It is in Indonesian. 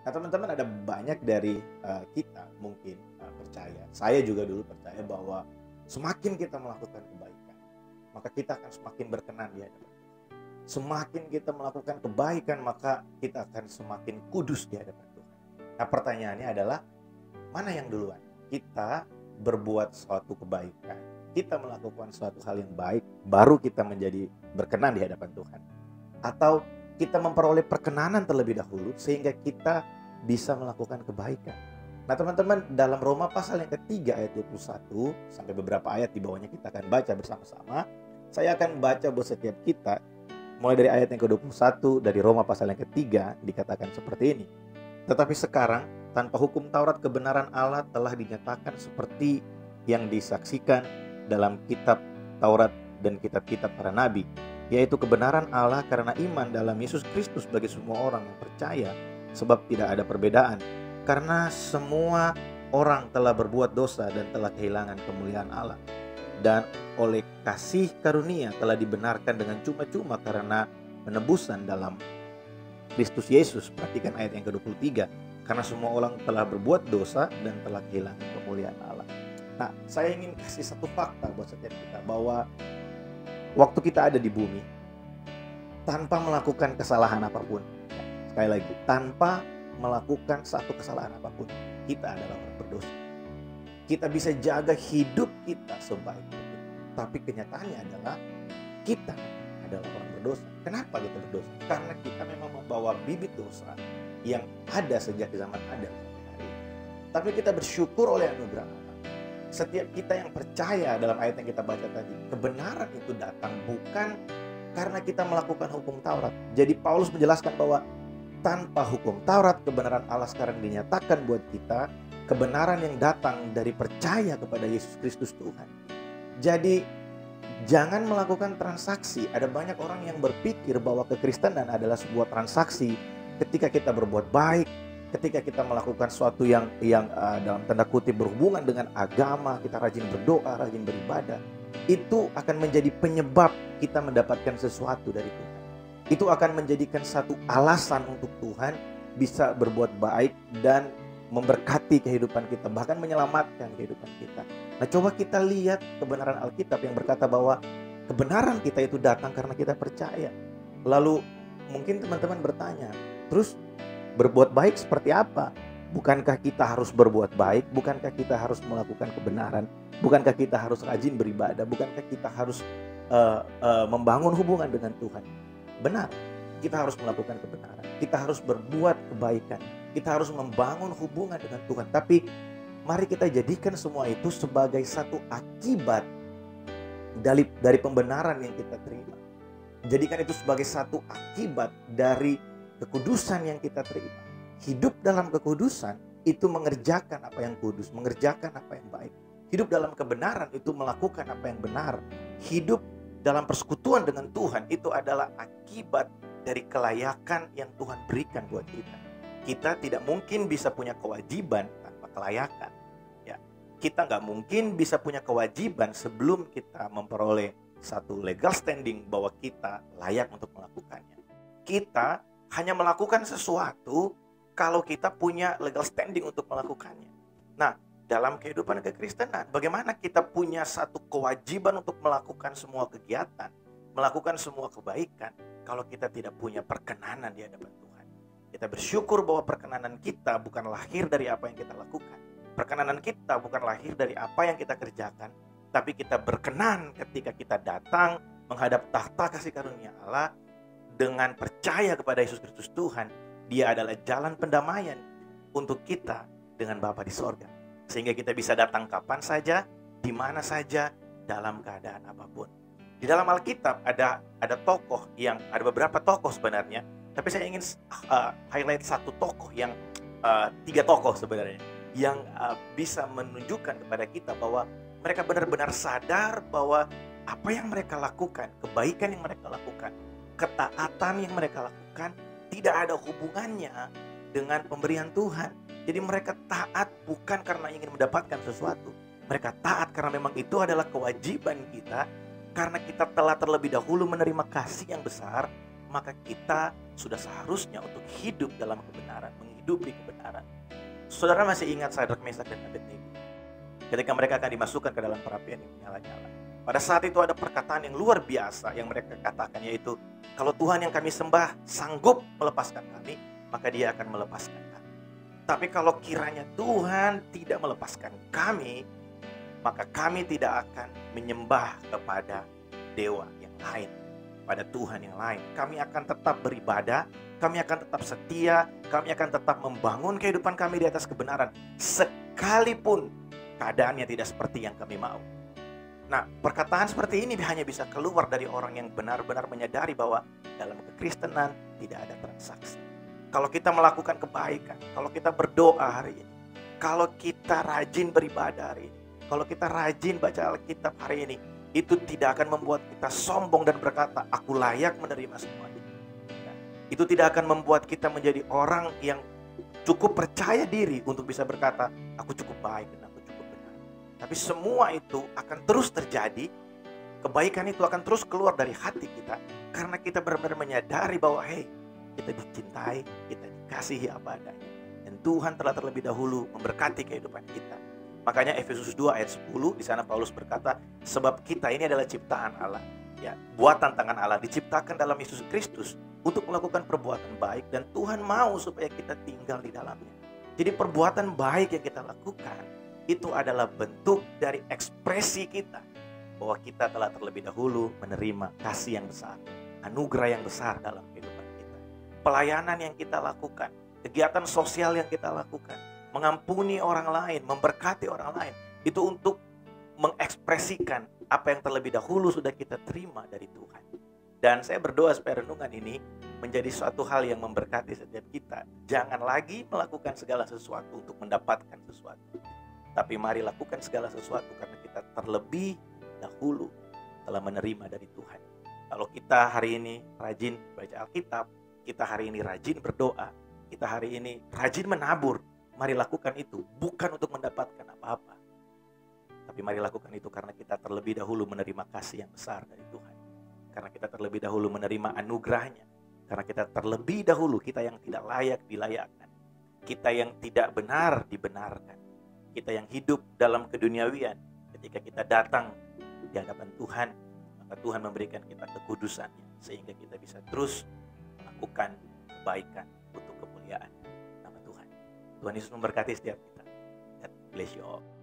Nah, teman-teman, ada banyak dari kita mungkin percaya, saya juga dulu percaya bahwa semakin kita melakukan kebaikan, maka kita akan semakin berkenan di hadapan Tuhan. Semakin kita melakukan kebaikan, maka kita akan semakin kudus di hadapan Tuhan. Nah, pertanyaannya adalah mana yang duluan? Kita berbuat suatu kebaikan, kita melakukan suatu hal yang baik, baru kita menjadi berkenan di hadapan Tuhan. Atau kita memperoleh perkenanan terlebih dahulu sehingga kita bisa melakukan kebaikan. Nah, teman-teman, dalam Roma pasal yang ketiga ayat 21 sampai beberapa ayat di bawahnya kita akan baca bersama-sama. Saya akan baca buat setiap kita mulai dari ayat yang ke-21 dari Roma pasal yang ketiga, dikatakan seperti ini. Tetapi sekarang tanpa hukum Taurat kebenaran Allah telah dinyatakan seperti yang disaksikan dalam kitab Taurat dan kitab-kitab para nabi, yaitu kebenaran Allah karena iman dalam Yesus Kristus bagi semua orang yang percaya, sebab tidak ada perbedaan, karena semua orang telah berbuat dosa dan telah kehilangan kemuliaan Allah, dan oleh kasih karunia telah dibenarkan dengan cuma-cuma karena penebusan dalam Kristus Yesus. Perhatikan ayat yang ke-23, karena semua orang telah berbuat dosa dan telah kehilangan kemuliaan Allah. Nah, saya ingin kasih satu fakta buat setiap kita, bahwa waktu kita ada di bumi tanpa melakukan kesalahan apapun, sekali lagi, tanpa melakukan satu kesalahan apapun, kita adalah orang berdosa. Kita bisa jaga hidup kita sebaik mungkin, tapi kenyataannya adalah kita adalah orang berdosa. Kenapa kita berdosa? Karena kita memang membawa bibit dosa yang ada sejak zaman Adam sampai hari ini. Tapi kita bersyukur oleh anugerah Allah. Setiap kita yang percaya dalam ayat yang kita baca tadi, kebenaran itu datang bukan karena kita melakukan hukum Taurat. Jadi Paulus menjelaskan bahwa tanpa hukum Taurat, kebenaran Allah sekarang dinyatakan buat kita, kebenaran yang datang dari percaya kepada Yesus Kristus Tuhan. Jadi jangan melakukan transaksi. Ada banyak orang yang berpikir bahwa kekristenan adalah sebuah transaksi. Ketika kita berbuat baik, ketika kita melakukan sesuatu yang dalam tanda kutip berhubungan dengan agama, kita rajin berdoa, rajin beribadah, itu akan menjadi penyebab kita mendapatkan sesuatu dari Tuhan. Itu akan menjadikan satu alasan untuk Tuhan bisa berbuat baik dan memberkati kehidupan kita, bahkan menyelamatkan kehidupan kita. Nah, coba kita lihat kebenaran Alkitab yang berkata bahwa kebenaran kita itu datang karena kita percaya. Lalu mungkin teman-teman bertanya, terus berbuat baik seperti apa? Bukankah kita harus berbuat baik? Bukankah kita harus melakukan kebenaran? Bukankah kita harus rajin beribadah? Bukankah kita harus membangun hubungan dengan Tuhan? Benar, kita harus melakukan kebenaran. Kita harus berbuat kebaikan. Kita harus membangun hubungan dengan Tuhan. Tapi mari kita jadikan semua itu sebagai satu akibat dari pembenaran yang kita terima. Jadikan itu sebagai satu akibat dari kekudusan yang kita terima. Hidup dalam kekudusan itu mengerjakan apa yang kudus, mengerjakan apa yang baik. Hidup dalam kebenaran itu melakukan apa yang benar. Hidup dalam persekutuan dengan Tuhan itu adalah akibat dari kelayakan yang Tuhan berikan buat kita. Kita tidak mungkin bisa punya kewajiban tanpa kelayakan. Ya, kita nggak mungkin bisa punya kewajiban sebelum kita memperoleh satu legal standing bahwa kita layak untuk melakukannya. Kita hanya melakukan sesuatu kalau kita punya legal standing untuk melakukannya. Nah, dalam kehidupan kekristenan, bagaimana kita punya satu kewajiban untuk melakukan semua kegiatan, melakukan semua kebaikan, kalau kita tidak punya perkenanan di hadapan Tuhan. Kita bersyukur bahwa perkenanan kita bukan lahir dari apa yang kita lakukan. Perkenanan kita bukan lahir dari apa yang kita kerjakan, tapi kita berkenan ketika kita datang menghadap tahta kasih karunia Allah dengan percaya kepada Yesus Kristus Tuhan. Dia adalah jalan pendamaian untuk kita dengan Bapa di sorga. Sehingga kita bisa datang kapan saja, di mana saja, dalam keadaan apapun. Di dalam Alkitab ada beberapa tokoh sebenarnya, tapi saya ingin highlight satu tokoh yang tiga tokoh sebenarnya yang bisa menunjukkan kepada kita bahwa mereka benar-benar sadar bahwa apa yang mereka lakukan, kebaikan yang mereka lakukan, ketaatan yang mereka lakukan tidak ada hubungannya dengan pemberian Tuhan. Jadi mereka taat bukan karena ingin mendapatkan sesuatu. Mereka taat karena memang itu adalah kewajiban kita, karena kita telah terlebih dahulu menerima kasih yang besar, maka kita sudah seharusnya untuk hidup dalam kebenaran, menghidupi kebenaran. Saudara masih ingat Sadrak, Mesak, dan Abednego ketika mereka akan dimasukkan ke dalam perapian yang menyala-nyala. Pada saat itu ada perkataan yang luar biasa yang mereka katakan, yaitu kalau Tuhan yang kami sembah sanggup melepaskan kami, maka Dia akan melepaskan kami. Tapi kalau kiranya Tuhan tidak melepaskan kami, maka kami tidak akan menyembah kepada dewa yang lain, pada Tuhan yang lain. Kami akan tetap beribadah, kami akan tetap setia, kami akan tetap membangun kehidupan kami di atas kebenaran, sekalipun keadaannya tidak seperti yang kami mau. Nah, perkataan seperti ini hanya bisa keluar dari orang yang benar-benar menyadari bahwa dalam kekristenan tidak ada transaksi. Kalau kita melakukan kebaikan, kalau kita berdoa hari ini, kalau kita rajin beribadah hari ini, kalau kita rajin baca Alkitab hari ini, itu tidak akan membuat kita sombong dan berkata, aku layak menerima semua itu. Itu tidak akan membuat kita menjadi orang yang cukup percaya diri untuk bisa berkata, aku cukup baik dan aku cukup benar. Tapi semua itu akan terus terjadi, kebaikan itu akan terus keluar dari hati kita, karena kita benar-benar menyadari bahwa kita dicintai, kita dikasihi apa adanya. Dan Tuhan telah terlebih dahulu memberkati kehidupan kita. Makanya Efesus 2 ayat 10, di sana Paulus berkata, sebab kita ini adalah ciptaan Allah, ya, buatan tangan Allah, diciptakan dalam Yesus Kristus untuk melakukan perbuatan baik, dan Tuhan mau supaya kita tinggal di dalamnya. Jadi perbuatan baik yang kita lakukan itu adalah bentuk dari ekspresi kita bahwa kita telah terlebih dahulu menerima kasih yang besar, anugerah yang besar dalam kehidupan kita. Pelayanan yang kita lakukan, kegiatan sosial yang kita lakukan, mengampuni orang lain, memberkati orang lain, itu untuk mengekspresikan apa yang terlebih dahulu sudah kita terima dari Tuhan. Dan saya berdoa supaya renungan ini menjadi suatu hal yang memberkati setiap kita. Jangan lagi melakukan segala sesuatu untuk mendapatkan sesuatu, tapi mari lakukan segala sesuatu karena kita terlebih dahulu telah menerima dari Tuhan. Kalau kita hari ini rajin baca Alkitab, kita hari ini rajin berdoa, kita hari ini rajin menabur, mari lakukan itu bukan untuk mendapatkan apa-apa, tapi mari lakukan itu karena kita terlebih dahulu menerima kasih yang besar dari Tuhan, karena kita terlebih dahulu menerima anugerahnya, karena kita terlebih dahulu, kita yang tidak layak dilayakkan, kita yang tidak benar dibenarkan, kita yang hidup dalam keduniawian. Ketika kita datang di hadapan Tuhan, maka Tuhan memberikan kita kekudusannya, sehingga kita bisa terus melakukan kebaikan untuk kemuliaan nama Tuhan. Tuhan Yesus memberkati setiap kita. God bless you all.